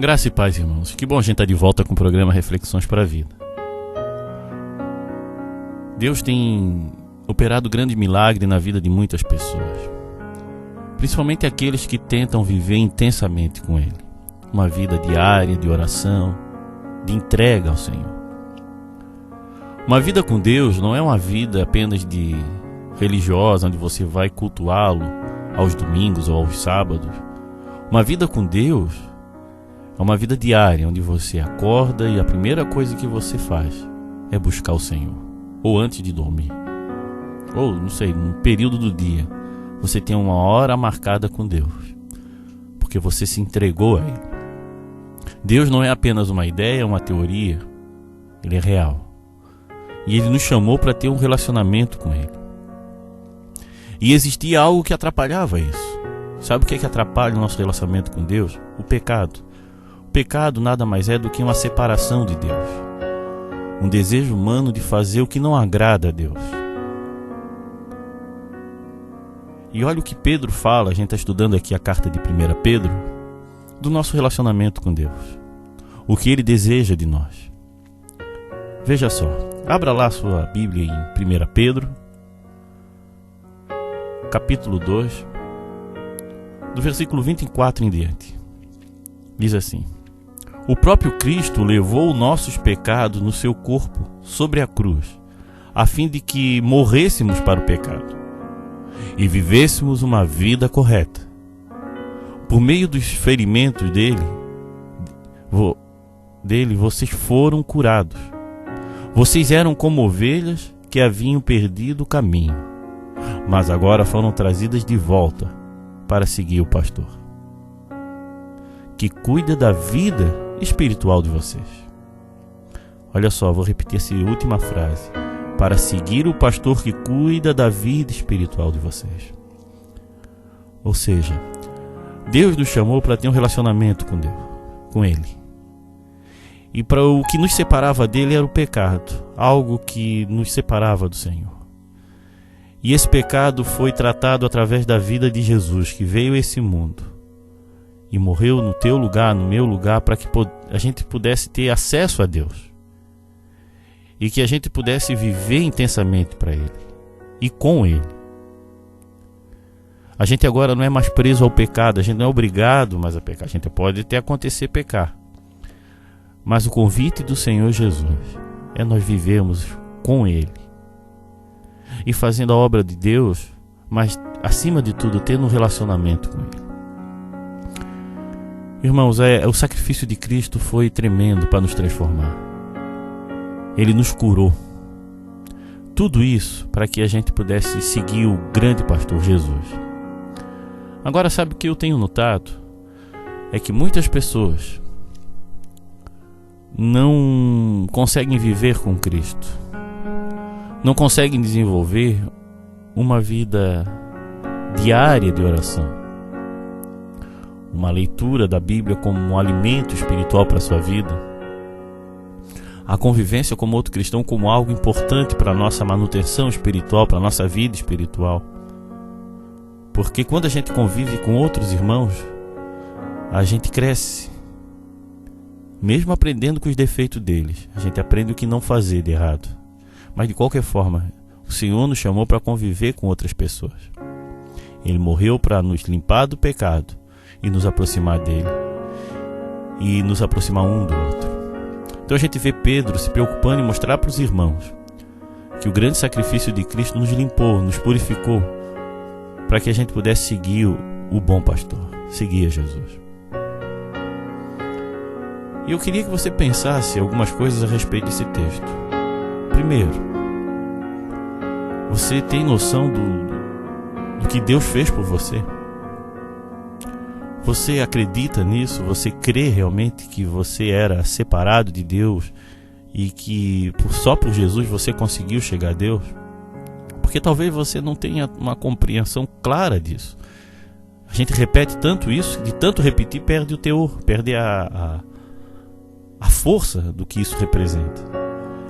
Graça e paz, irmãos. Que bom a gente estar de volta com o programa Reflexões para a Vida. Deus tem operado grande milagre na vida de muitas pessoas, principalmente aqueles que tentam viver intensamente com Ele. Uma vida diária de oração, de entrega ao Senhor. Uma vida com Deus não é uma vida apenas de religiosa, onde você vai cultuá-lo aos domingos ou aos sábados. Uma vida com Deus é uma vida diária, onde você acorda e a primeira coisa que você faz é buscar o Senhor. Ou antes de dormir. Ou, não sei, no período do dia, você tem uma hora marcada com Deus. Porque você se entregou a Ele. Deus não é apenas uma ideia, uma teoria. Ele é real. E Ele nos chamou para ter um relacionamento com Ele. E existia algo que atrapalhava isso. Sabe o que é que atrapalha o nosso relacionamento com Deus? O pecado. O pecado nada mais é do que uma separação de Deus. Um desejo humano de fazer o que não agrada a Deus. E olha o que Pedro fala, a gente está estudando aqui a carta de 1 Pedro, do nosso relacionamento com Deus. O que Ele deseja de nós. Veja só, abra lá sua Bíblia em 1 Pedro, capítulo 2, do versículo 24 em diante. Diz assim: o próprio Cristo levou nossos pecados no seu corpo sobre a cruz, a fim de que morrêssemos para o pecado e vivêssemos uma vida correta. Por meio dos ferimentos dele, vocês foram curados. Vocês eram como ovelhas que haviam perdido o caminho, mas agora foram trazidas de volta para seguir o pastor, que cuida da vida espiritual de vocês. Olha só, vou repetir essa última frase. Para seguir o pastor que cuida da vida espiritual de vocês. Ou seja, Deus nos chamou para ter um relacionamento com Deus, com Ele. E para o que nos separava dele era o pecado, algo que nos separava do Senhor. E esse pecado foi tratado através da vida de Jesus, que veio a esse mundo e morreu no teu lugar, no meu lugar, para que a gente pudesse ter acesso a Deus. E que a gente pudesse viver intensamente para Ele e com Ele. A gente agora não é mais preso ao pecado, a gente não é obrigado mais a pecar. A gente pode até acontecer pecar. Mas o convite do Senhor Jesus é nós vivermos com Ele. E fazendo a obra de Deus, mas acima de tudo, tendo um relacionamento com Ele. Irmãos, o sacrifício de Cristo foi tremendo para nos transformar. Ele nos curou. Tudo isso para que a gente pudesse seguir o grande pastor Jesus. Agora, sabe o que eu tenho notado? É que muitas pessoas não conseguem viver com Cristo. Não conseguem desenvolver uma vida diária de oração. Uma leitura da Bíblia como um alimento espiritual para a sua vida. A convivência como outro cristão como algo importante para a nossa manutenção espiritual, para a nossa vida espiritual. Porque quando a gente convive com outros irmãos, a gente cresce. Mesmo aprendendo com os defeitos deles, a gente aprende o que não fazer de errado. Mas de qualquer forma, o Senhor nos chamou para conviver com outras pessoas. Ele morreu para nos limpar do pecado e nos aproximar dele. E nos aproximar um do outro. Então a gente vê Pedro se preocupando em mostrar para os irmãos que o grande sacrifício de Cristo nos limpou, nos purificou, para que a gente pudesse seguir o bom pastor, seguir a Jesus. E eu queria que você pensasse algumas coisas a respeito desse texto. Primeiro, você tem noção do que Deus fez por você? Você acredita nisso? Você crê realmente que você era separado de Deus e que só por Jesus você conseguiu chegar a Deus? Porque talvez você não tenha uma compreensão clara disso. A gente repete tanto isso, de tanto repetir perde o teor, perde a força do que isso representa.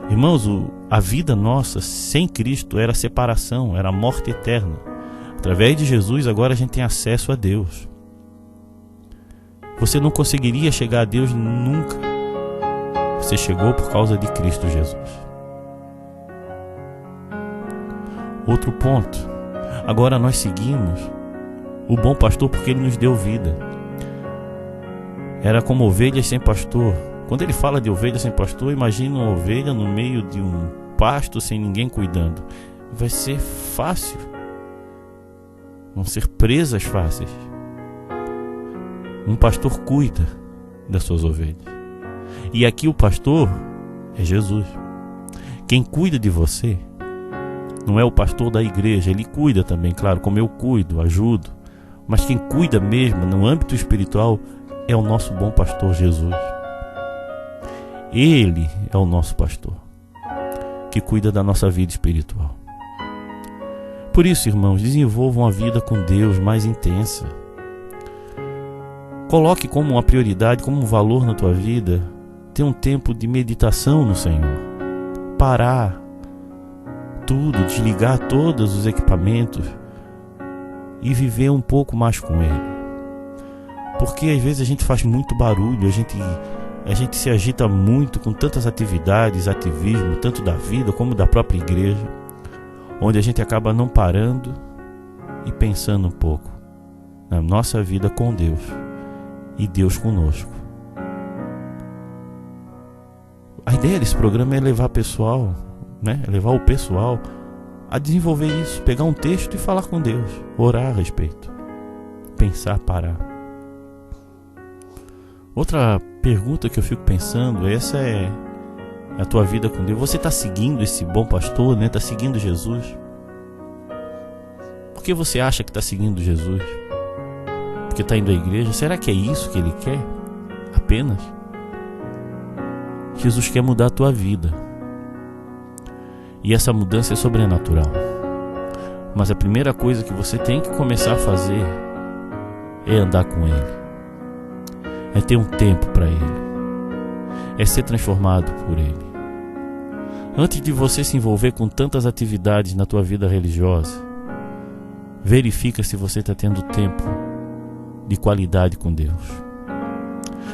Irmãos, a vida nossa sem Cristo era separação, era morte eterna. Através de Jesus agora a gente tem acesso a Deus. Você não conseguiria chegar a Deus nunca. Você chegou por causa de Cristo Jesus. Outro ponto. Agora nós seguimos o bom pastor porque ele nos deu vida. Era como ovelhas sem pastor. Quando ele fala de ovelha sem pastor, imagina uma ovelha no meio de um pasto sem ninguém cuidando. Vai ser fácil. Vão ser presas fáceis. Um pastor cuida das suas ovelhas. E aqui o pastor é Jesus. Quem cuida de você não é o pastor da igreja. Ele cuida também, claro, como eu cuido, ajudo. Mas quem cuida mesmo no âmbito espiritual é o nosso bom pastor Jesus. Ele é o nosso pastor que cuida da nossa vida espiritual. Por isso, irmãos, desenvolvam a vida com Deus mais intensa. Coloque como uma prioridade, como um valor na tua vida, ter um tempo de meditação no Senhor. Parar tudo, desligar todos os equipamentos e viver um pouco mais com Ele. Porque às vezes a gente faz muito barulho, a gente se agita muito com tantas atividades, ativismo, tanto da vida como da própria igreja, onde a gente acaba não parando e pensando um pouco na nossa vida com Deus e Deus conosco. A ideia desse programa é levar pessoal, levar o pessoal a desenvolver isso, pegar um texto e falar com Deus, orar a respeito, pensar, parar. Outra pergunta que eu fico pensando, essa é a tua vida com Deus. Você está seguindo esse bom pastor, está seguindo Jesus? Por que você acha que está seguindo Jesus? Porque está indo à igreja? Será que é isso que Ele quer? Apenas? Jesus quer mudar a tua vida. E essa mudança é sobrenatural. Mas a primeira coisa que você tem que começar a fazer é andar com Ele. É ter um tempo para Ele. É ser transformado por Ele. Antes de você se envolver com tantas atividades na tua vida religiosa, verifica se você está tendo tempo de qualidade com Deus.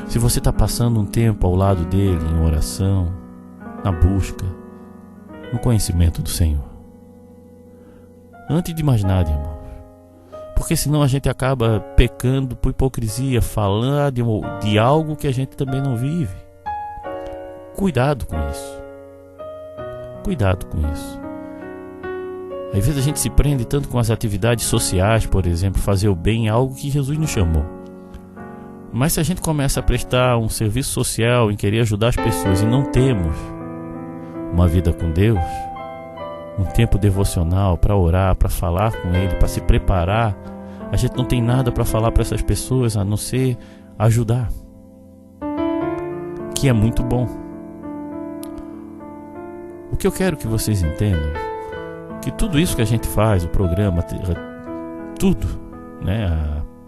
Se você está passando um tempo ao lado dele em oração, na busca, no conhecimento do Senhor. Antes de mais nada, irmãos. Porque senão a gente acaba pecando por hipocrisia, falando de algo que a gente também não vive. Cuidado com isso. Cuidado com isso. Às vezes a gente se prende tanto com as atividades sociais, por exemplo, fazer o bem é algo que Jesus nos chamou. Mas se a gente começa a prestar um serviço social em querer ajudar as pessoas e não temos uma vida com Deus, um tempo devocional para orar, para falar com Ele, para se preparar, a gente não tem nada para falar para essas pessoas a não ser ajudar, que é muito bom. O que eu quero que vocês entendam, que tudo isso que a gente faz, o programa, tudo,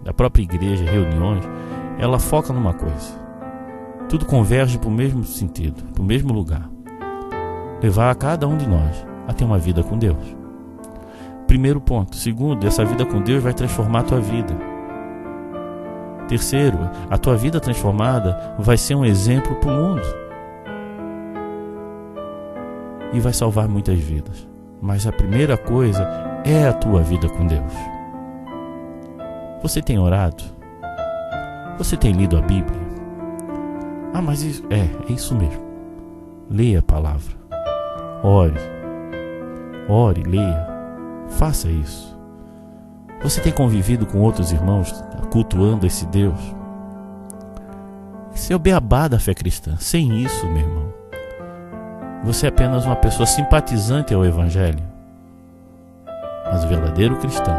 a própria igreja, reuniões, ela foca numa coisa. Tudo converge para o mesmo sentido, para o mesmo lugar. Levar a cada um de nós a ter uma vida com Deus. Primeiro ponto. Segundo, essa vida com Deus vai transformar a tua vida. Terceiro, a tua vida transformada vai ser um exemplo para o mundo. E vai salvar muitas vidas. Mas a primeira coisa é a tua vida com Deus. Você tem orado? Você tem lido a Bíblia? Mas isso, é isso mesmo. Leia a palavra. Ore, leia. Faça isso. Você tem convivido com outros irmãos, cultuando esse Deus? Esse é o beabá da fé cristã. Sem isso, meu irmão, você é apenas uma pessoa simpatizante ao Evangelho. Mas o verdadeiro cristão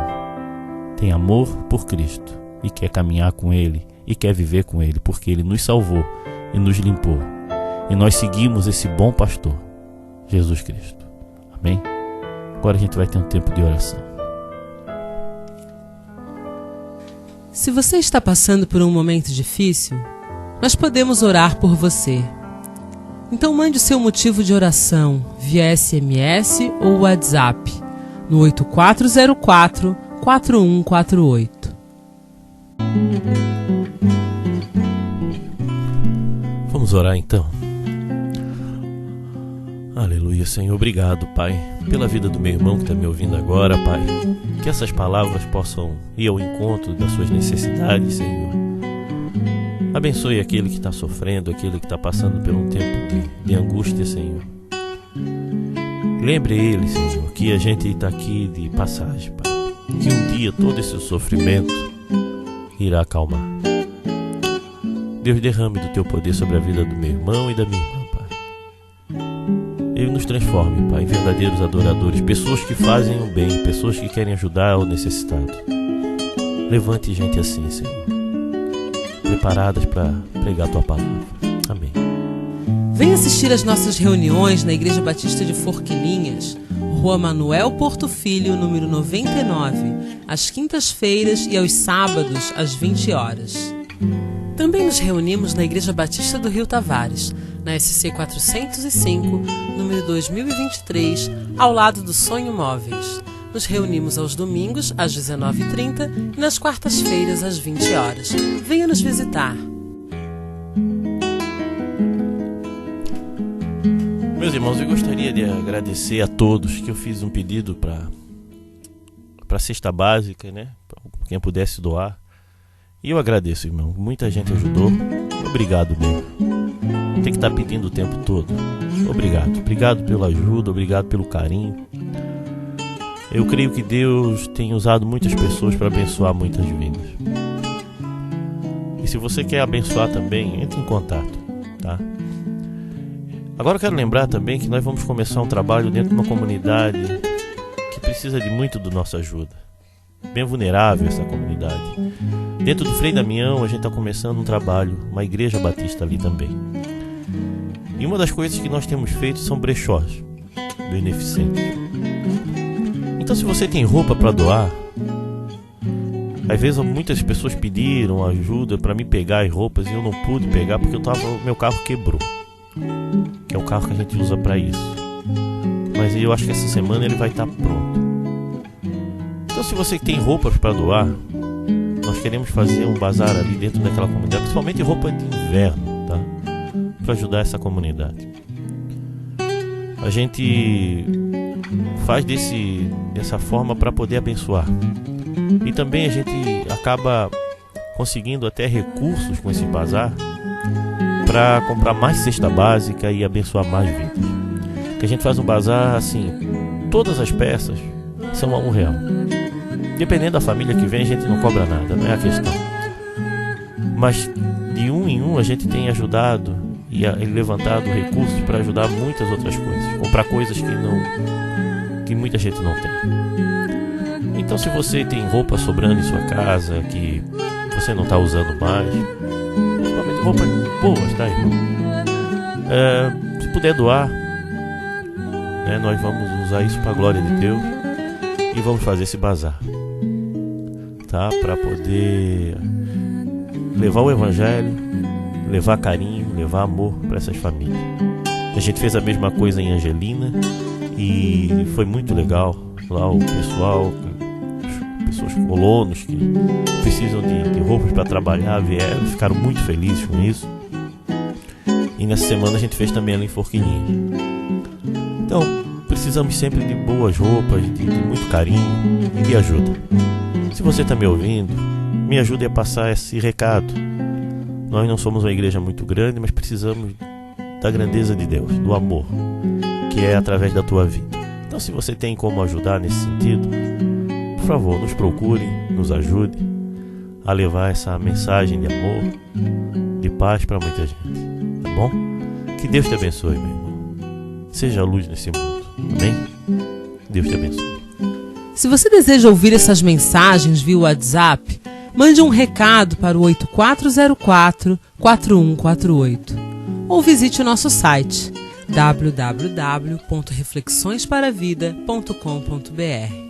tem amor por Cristo e quer caminhar com Ele e quer viver com Ele, porque Ele nos salvou e nos limpou. E nós seguimos esse bom pastor, Jesus Cristo. Amém? Agora a gente vai ter um tempo de oração. Se você está passando por um momento difícil, nós podemos orar por você. Então mande o seu motivo de oração via SMS ou WhatsApp no 8404-4148. Vamos orar então. Aleluia, Senhor. Obrigado, Pai, pela vida do meu irmão que está me ouvindo agora, Pai. Que essas palavras possam ir ao encontro das suas necessidades, Senhor. Abençoe aquele que está sofrendo, aquele que está passando por um tempo de angústia, Senhor. Lembre ele, Senhor, que a gente está aqui de passagem, Pai. Que um dia todo esse sofrimento irá acalmar. Deus, derrame do teu poder sobre a vida do meu irmão e da minha irmã, Pai. Ele nos transforme, Pai, em verdadeiros adoradores, pessoas que fazem o bem, pessoas que querem ajudar o necessitado. Levante gente assim, Senhor, preparadas para pregar a tua palavra. Amém. Venha assistir às nossas reuniões na Igreja Batista de Forquilinhas, Rua Manuel Porto Filho, número 99, às quintas-feiras e aos sábados, às 20 horas. Também nos reunimos na Igreja Batista do Rio Tavares, na SC 405, número 2023, ao lado do Sonho Móveis. Nos reunimos aos domingos, às 19h30 e nas quartas-feiras, às 20 horas. Venha nos visitar. Meus irmãos, eu gostaria de agradecer a todos que eu fiz um pedido para cesta básica, né? Para quem pudesse doar. E eu agradeço, irmão. Muita gente ajudou. Obrigado mesmo. Tem que estar pedindo o tempo todo. Obrigado. Obrigado pela ajuda, obrigado pelo carinho. Eu creio que Deus tem usado muitas pessoas para abençoar muitas vidas. E se você quer abençoar também, entre em contato, tá? Agora eu quero lembrar também que nós vamos começar um trabalho dentro de uma comunidade que precisa de muito da nossa ajuda. Bem vulnerável essa comunidade. Dentro do Frei Damião a gente está começando um trabalho, uma igreja batista ali também. E uma das coisas que nós temos feito são brechós beneficentes. Então se você tem roupa para doar, às vezes muitas pessoas pediram ajuda para me pegar as roupas e eu não pude pegar porque meu carro quebrou. Que é o carro que a gente usa para isso. Mas eu acho que essa semana ele vai estar pronto. Então se você tem roupas para doar, nós queremos fazer um bazar ali dentro daquela comunidade, principalmente roupa de inverno, tá? Para ajudar essa comunidade. A gente faz dessa forma para poder abençoar. E também a gente acaba conseguindo até recursos com esse bazar para comprar mais cesta básica e abençoar mais vidas. Que a gente faz um bazar assim, todas as peças são a R$1. Dependendo da família que vem, a gente não cobra nada, não é a questão. Mas de um em um a gente tem ajudado e levantado recursos para ajudar muitas outras coisas. Comprar coisas que muita gente não tem. Então se você tem roupa sobrando em sua casa, que você não está usando mais, principalmente roupas boas, tá, irmão? Se puder doar, né, nós vamos usar isso para a glória de Deus e vamos fazer esse bazar. Tá? Para poder levar o evangelho, levar carinho, levar amor para essas famílias. A gente fez a mesma coisa em Angelina e foi muito legal. Lá o pessoal, pessoas colonos que precisam de roupas para trabalhar, vieram, ficaram muito felizes com isso. E nessa semana a gente fez também ali em Forquilinhas. Então precisamos sempre de boas roupas, de muito carinho e de ajuda. Se você está me ouvindo, me ajude a passar esse recado. Nós não somos uma igreja muito grande, mas precisamos da grandeza de Deus, do amor, que é através da tua vida. Então se você tem como ajudar nesse sentido, por favor, nos procure, nos ajude a levar essa mensagem de amor, de paz para muita gente. Tá bom? Que Deus te abençoe, meu irmão. Seja a luz nesse mundo. Amém? Deus te abençoe. Se você deseja ouvir essas mensagens via WhatsApp, mande um recado para o 8404-4148 ou visite o nosso site www.reflexõesparavida.com.br.